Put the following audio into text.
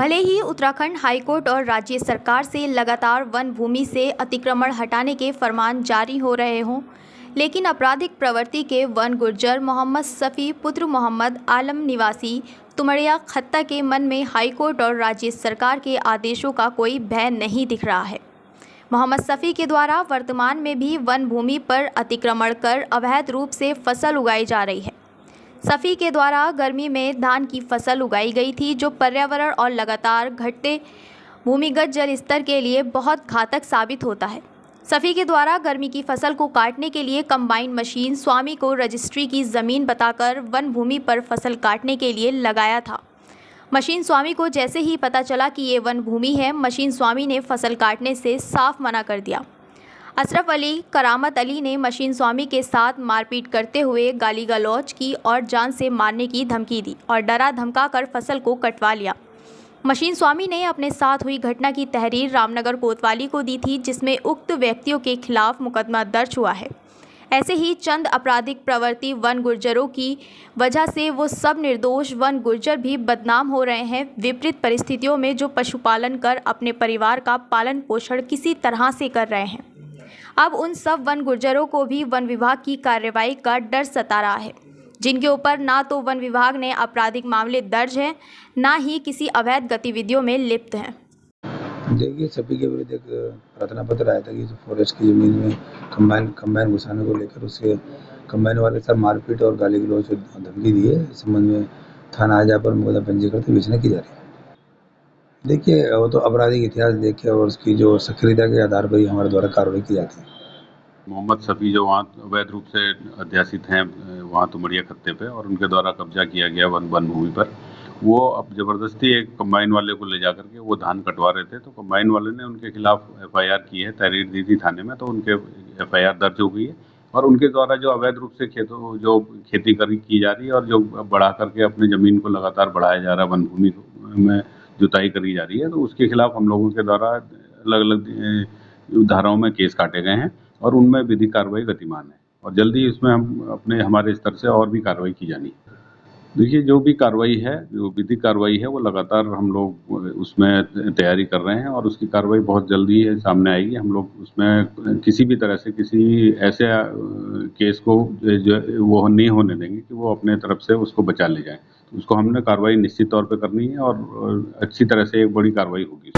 भले ही उत्तराखंड हाईकोर्ट और राज्य सरकार से लगातार वन भूमि से अतिक्रमण हटाने के फरमान जारी हो रहे हों, लेकिन आपराधिक प्रवृत्ति के वन गुर्जर मोहम्मद सफ़ी पुत्र मोहम्मद आलम निवासी तुमड़िया खत्ता के मन में हाईकोर्ट और राज्य सरकार के आदेशों का कोई भय नहीं दिख रहा है। मोहम्मद सफ़ी के द्वारा वर्तमान में भी वन भूमि पर अतिक्रमण कर अवैध रूप से फसल उगाई जा रही है। सफ़ी के द्वारा गर्मी में धान की फसल उगाई गई थी, जो पर्यावरण और लगातार घटते भूमिगत जल स्तर के लिए बहुत घातक साबित होता है। सफ़ी के द्वारा गर्मी की फसल को काटने के लिए कंबाइन मशीन स्वामी को रजिस्ट्री की ज़मीन बताकर वन भूमि पर फसल काटने के लिए लगाया था। मशीन स्वामी को जैसे ही पता चला कि ये वन भूमि है, मशीन स्वामी ने फसल काटने से साफ मना कर दिया। अशरफ अली, करामत अली ने मशीन स्वामी के साथ मारपीट करते हुए गाली गलौज की और जान से मारने की धमकी दी और डरा धमका कर फसल को कटवा लिया। मशीन स्वामी ने अपने साथ हुई घटना की तहरीर रामनगर कोतवाली को दी थी, जिसमें उक्त व्यक्तियों के खिलाफ मुकदमा दर्ज हुआ है। ऐसे ही चंद आपराधिक प्रवृत्ति वन गुर्जरों की वजह से वो सब निर्दोष वन गुर्जर भी बदनाम हो रहे हैं। विपरीत परिस्थितियों में जो पशुपालन कर अपने परिवार का पालन पोषण किसी तरह से कर रहे हैं, अब उन सब वन गुर्जरों को भी वन विभाग की कार्रवाई का डर सता रहा है, जिनके ऊपर ना तो वन विभाग ने आपराधिक मामले दर्ज हैं, ना ही किसी अवैध गतिविधियों में लिप्त हैं। देखिए, सभी के विरुद्ध एक प्रार्थना पत्र आया था कि जो फॉरेस्ट की ज़मीन में कंबाइन घुसाने को लेकर उसके कंबाइन वाले साथ मारपीट और गाली गलौज और धमकी दी है। इस संबंध में थाना आजा पर मुकदमा पंजीकृत विवेचना की जा रही है। देखिए, वो तो आपराधिक इतिहास देखे और उसकी जो सक्रियता के आधार पर ही हमारे द्वारा कार्रवाई की जाती है। मोहम्मद सफ़ी जो वहाँ अवैध रूप से अध्यासित हैं वहाँ तुमड़िया खत्ते पे, और उनके द्वारा कब्जा किया गया वन भूमि पर, वो अब ज़बरदस्ती एक कंबाइन वाले को ले जा करके वो धान कटवा रहे थे। तो कंबाइन वाले ने उनके खिलाफ FIR की है, तहरीर दी थी थाने में, तो उनके FIR दर्ज हो गई है। और उनके द्वारा जो अवैध रूप से खेती की जा रही है और जो बढ़ा करके अपनी ज़मीन को लगातार बढ़ाया जा रहा है, वन भूमि में जुताई करी जा रही है, तो उसके खिलाफ हम लोगों के द्वारा अलग अलग धाराओं में केस काटे गए हैं और उनमें विधिक कार्रवाई गतिमान है और जल्दी इसमें हमारे स्तर से और भी कार्रवाई की जानी है। देखिए, जो भी कार्रवाई है, जो विधिक कार्रवाई है, वो लगातार हम लोग उसमें तैयारी कर रहे हैं और उसकी कार्रवाई बहुत जल्दी सामने आएगी। हम लोग उसमें किसी भी तरह से किसी ऐसे केस को जो वो नहीं होने देंगे कि वो अपने तरफ से उसको बचा ले जाए। तो उसको हमने कार्रवाई निश्चित तौर पे करनी है और अच्छी तरह से एक बड़ी कार्रवाई होगी।